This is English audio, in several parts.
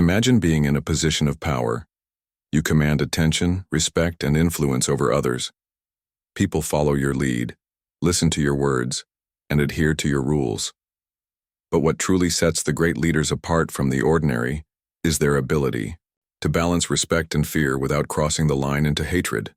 Imagine being in a position of power. You command attention, respect, and influence over others. People follow your lead, listen to your words, and adhere to your rules. But what truly sets the great leaders apart from the ordinary is their ability to balance respect and fear without crossing the line into hatred.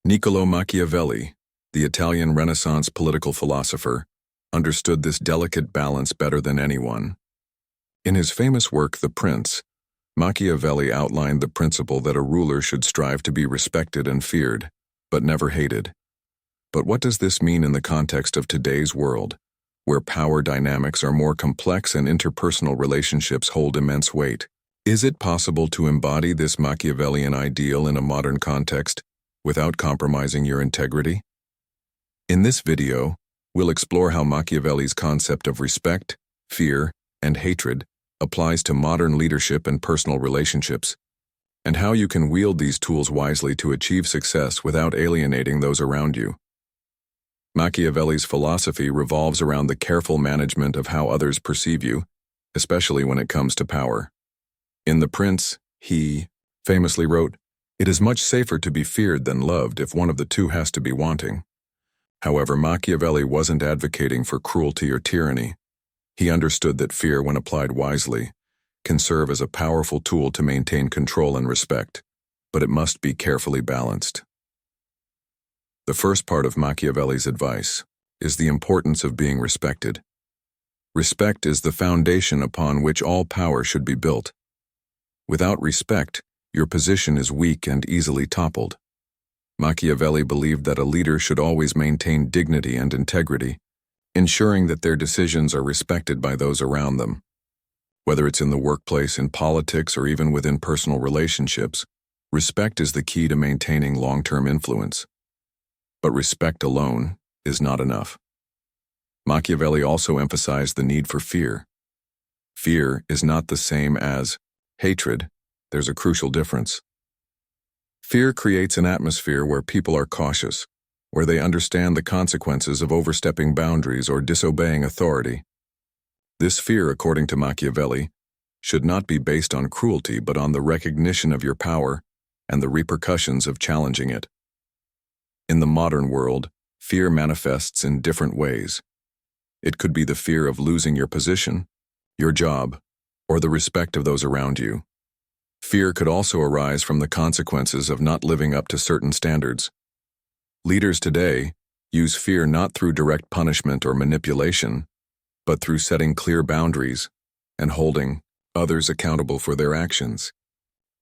Niccolò Machiavelli, the Italian Renaissance political philosopher, understood this delicate balance better than anyone. In his famous work, The Prince, Machiavelli outlined the principle that a ruler should strive to be respected and feared, but never hated. But what does this mean in the context of today's world, where power dynamics are more complex and interpersonal relationships hold immense weight? Is it possible to embody this Machiavellian ideal in a modern context without compromising your integrity? In this video, we'll explore how Machiavelli's concept of respect, fear, and hatred applies to modern leadership and personal relationships, and how you can wield these tools wisely to achieve success without alienating those around you. Machiavelli's philosophy revolves around the careful management of how others perceive you, especially when it comes to power. In The Prince, he famously wrote, "It is much safer to be feared than loved if one of the two has to be wanting." However, Machiavelli wasn't advocating for cruelty or tyranny. He understood that fear, when applied wisely, can serve as a powerful tool to maintain control and respect, but it must be carefully balanced. The first part of Machiavelli's advice is the importance of being respected. Respect is the foundation upon which all power should be built. Without respect, your position is weak and easily toppled. Machiavelli believed that a leader should always maintain dignity and integrity, ensuring that their decisions are respected by those around them. Whether it's in the workplace, in politics, or even within personal relationships, respect is the key to maintaining long-term influence. But respect alone is not enough. Machiavelli also emphasized the need for fear. Fear is not the same as hatred. There's a crucial difference. Fear creates an atmosphere where people are cautious, where they understand the consequences of overstepping boundaries or disobeying authority. This fear, according to Machiavelli, should not be based on cruelty but on the recognition of your power and the repercussions of challenging it. In the modern world, fear manifests in different ways. It could be the fear of losing your position, your job, or the respect of those around you. Fear could also arise from the consequences of not living up to certain standards. Leaders today use fear not through direct punishment or manipulation, but through setting clear boundaries and holding others accountable for their actions.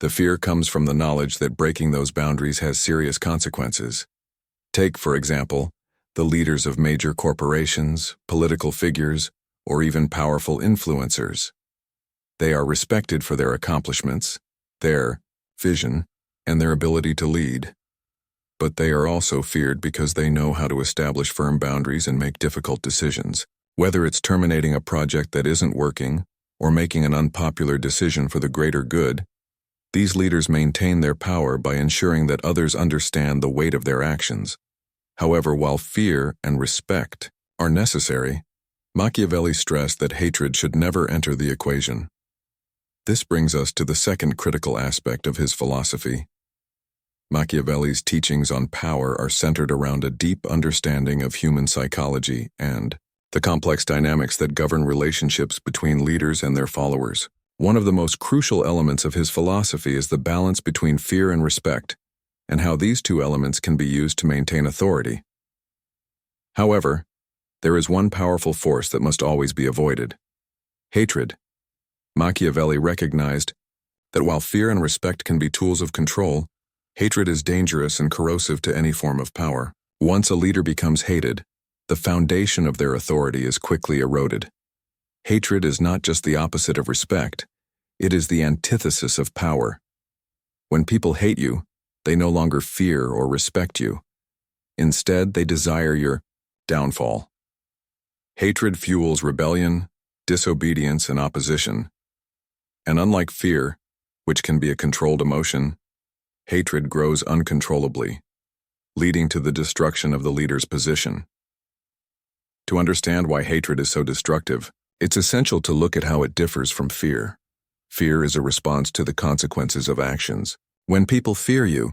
The fear comes from the knowledge that breaking those boundaries has serious consequences. Take, for example, the leaders of major corporations, political figures, or even powerful influencers. They are respected for their accomplishments, their vision, and their ability to lead. But they are also feared because they know how to establish firm boundaries and make difficult decisions. Whether it's terminating a project that isn't working or making an unpopular decision for the greater good, these leaders maintain their power by ensuring that others understand the weight of their actions. However, while fear and respect are necessary, Machiavelli stressed that hatred should never enter the equation. This brings us to the second critical aspect of his philosophy. Machiavelli's teachings on power are centered around a deep understanding of human psychology and the complex dynamics that govern relationships between leaders and their followers. One of the most crucial elements of his philosophy is the balance between fear and respect, and how these two elements can be used to maintain authority. However, there is one powerful force that must always be avoided: hatred. Machiavelli recognized that while fear and respect can be tools of control, hatred is dangerous and corrosive to any form of power. Once a leader becomes hated, the foundation of their authority is quickly eroded. Hatred is not just the opposite of respect, it is the antithesis of power. When people hate you, they no longer fear or respect you. Instead, they desire your downfall. Hatred fuels rebellion, disobedience, and opposition. And unlike fear, which can be a controlled emotion, hatred grows uncontrollably, leading to the destruction of the leader's position. To understand why hatred is so destructive, it's essential to look at how it differs from fear. Fear is a response to the consequences of actions. When people fear you,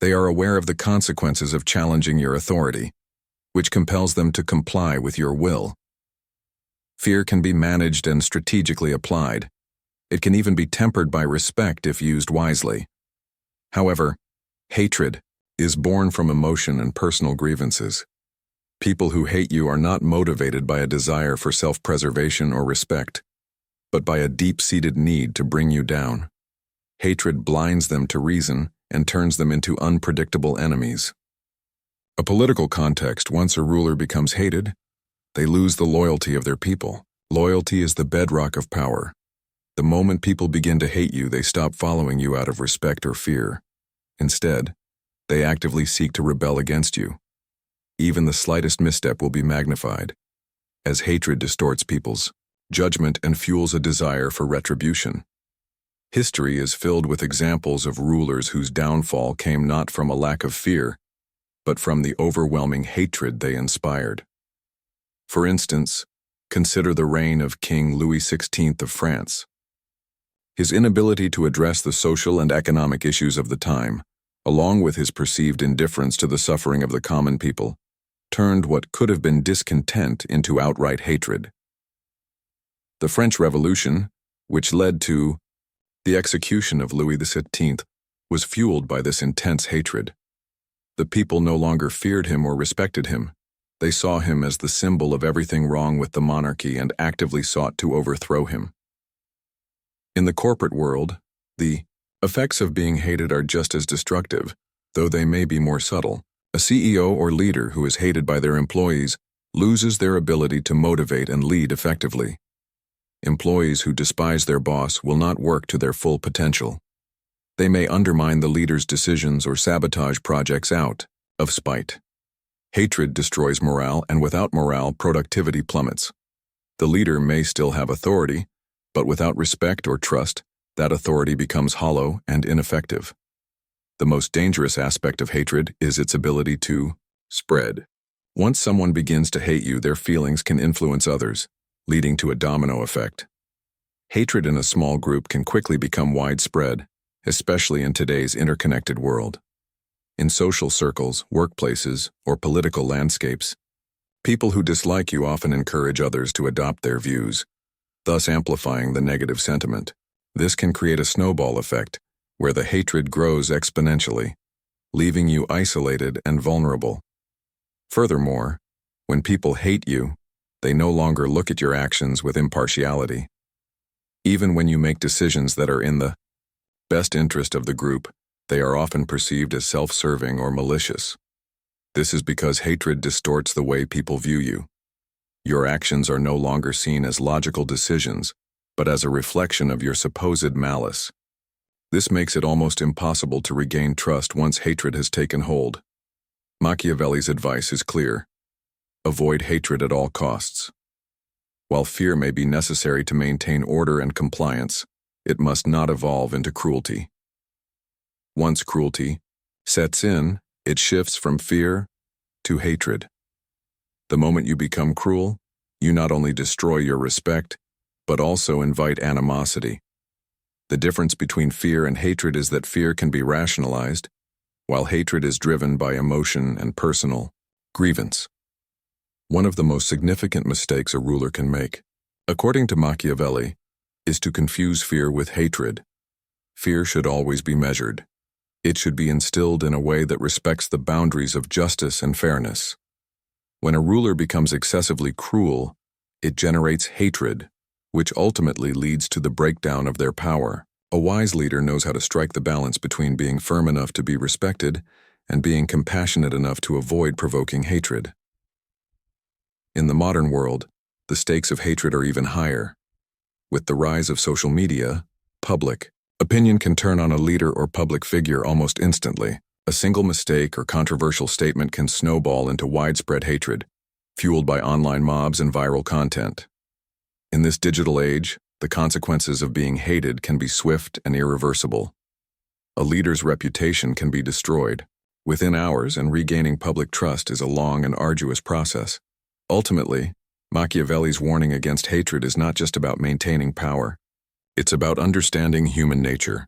they are aware of the consequences of challenging your authority, which compels them to comply with your will. Fear can be managed and strategically applied. It can even be tempered by respect if used wisely. However, hatred is born from emotion and personal grievances. People who hate you are not motivated by a desire for self-preservation or respect, but by a deep-seated need to bring you down. Hatred blinds them to reason and turns them into unpredictable enemies. A political context: once a ruler becomes hated, they lose the loyalty of their people. Loyalty is the bedrock of power. The moment people begin to hate you, they stop following you out of respect or fear. Instead, they actively seek to rebel against you. Even the slightest misstep will be magnified, as hatred distorts people's judgment and fuels a desire for retribution. History is filled with examples of rulers whose downfall came not from a lack of fear, but from the overwhelming hatred they inspired. For instance, consider the reign of King Louis XVI of France. His inability to address the social and economic issues of the time, along with his perceived indifference to the suffering of the common people, turned what could have been discontent into outright hatred. The French Revolution, which led to the execution of Louis XVI, was fueled by this intense hatred. The people no longer feared him or respected him. They saw him as the symbol of everything wrong with the monarchy and actively sought to overthrow him. In the corporate world, the effects of being hated are just as destructive, though they may be more subtle. A CEO or leader who is hated by their employees loses their ability to motivate and lead effectively. Employees who despise their boss will not work to their full potential. They may undermine the leader's decisions or sabotage projects out of spite. Hatred destroys morale, and without morale, productivity plummets. The leader may still have authority, but without respect or trust, that authority becomes hollow and ineffective. The most dangerous aspect of hatred is its ability to spread. Once someone begins to hate you, their feelings can influence others, leading to a domino effect. Hatred in a small group can quickly become widespread, especially in today's interconnected world. In social circles, workplaces, or political landscapes, people who dislike you often encourage others to adopt their views, thus amplifying the negative sentiment. This can create a snowball effect, where the hatred grows exponentially, leaving you isolated and vulnerable. Furthermore, when people hate you, they no longer look at your actions with impartiality. Even when you make decisions that are in the best interest of the group, they are often perceived as self-serving or malicious. This is because hatred distorts the way people view you. Your actions are no longer seen as logical decisions, but as a reflection of your supposed malice. This makes it almost impossible to regain trust once hatred has taken hold. Machiavelli's advice is clear: avoid hatred at all costs. While fear may be necessary to maintain order and compliance, it must not evolve into cruelty. Once cruelty sets in, it shifts from fear to hatred. The moment you become cruel, you not only destroy your respect, but also invite animosity. The difference between fear and hatred is that fear can be rationalized, while hatred is driven by emotion and personal grievance. One of the most significant mistakes a ruler can make, according to Machiavelli, is to confuse fear with hatred. Fear should always be measured. It should be instilled in a way that respects the boundaries of justice and fairness. When a ruler becomes excessively cruel, it generates hatred, which ultimately leads to the breakdown of their power. A wise leader knows how to strike the balance between being firm enough to be respected and being compassionate enough to avoid provoking hatred. In the modern world, the stakes of hatred are even higher. With the rise of social media, public opinion can turn on a leader or public figure almost instantly. A single mistake or controversial statement can snowball into widespread hatred, fueled by online mobs and viral content. In this digital age, the consequences of being hated can be swift and irreversible. A leader's reputation can be destroyed within hours, and regaining public trust is a long and arduous process. Ultimately, Machiavelli's warning against hatred is not just about maintaining power. It's about understanding human nature.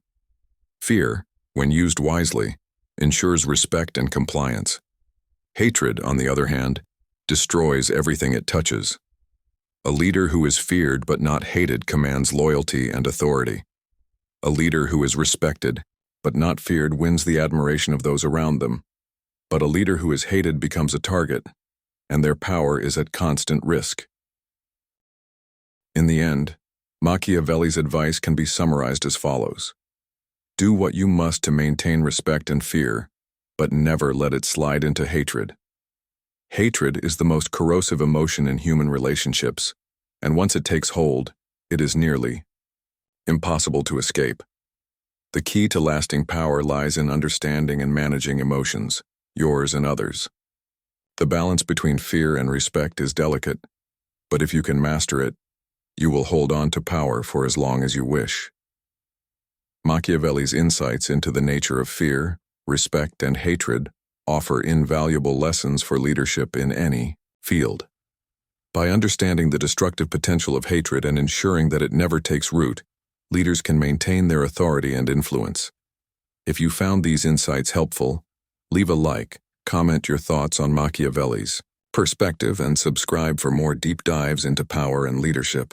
Fear, when used wisely, ensures respect and compliance. Hatred, on the other hand, destroys everything it touches. A leader who is feared but not hated commands loyalty and authority. A leader who is respected but not feared wins the admiration of those around them. But a leader who is hated becomes a target, and their power is at constant risk. In the end, Machiavelli's advice can be summarized as follows. Do what you must to maintain respect and fear, but never let it slide into hatred. Hatred is the most corrosive emotion in human relationships, and once it takes hold, it is nearly impossible to escape. The key to lasting power lies in understanding and managing emotions, yours and others. The balance between fear and respect is delicate, but if you can master it, you will hold on to power for as long as you wish. Machiavelli's insights into the nature of fear, respect, and hatred offer invaluable lessons for leadership in any field. By understanding the destructive potential of hatred and ensuring that it never takes root, leaders can maintain their authority and influence. If you found these insights helpful, leave a like, comment your thoughts on Machiavelli's perspective, and subscribe for more deep dives into power and leadership.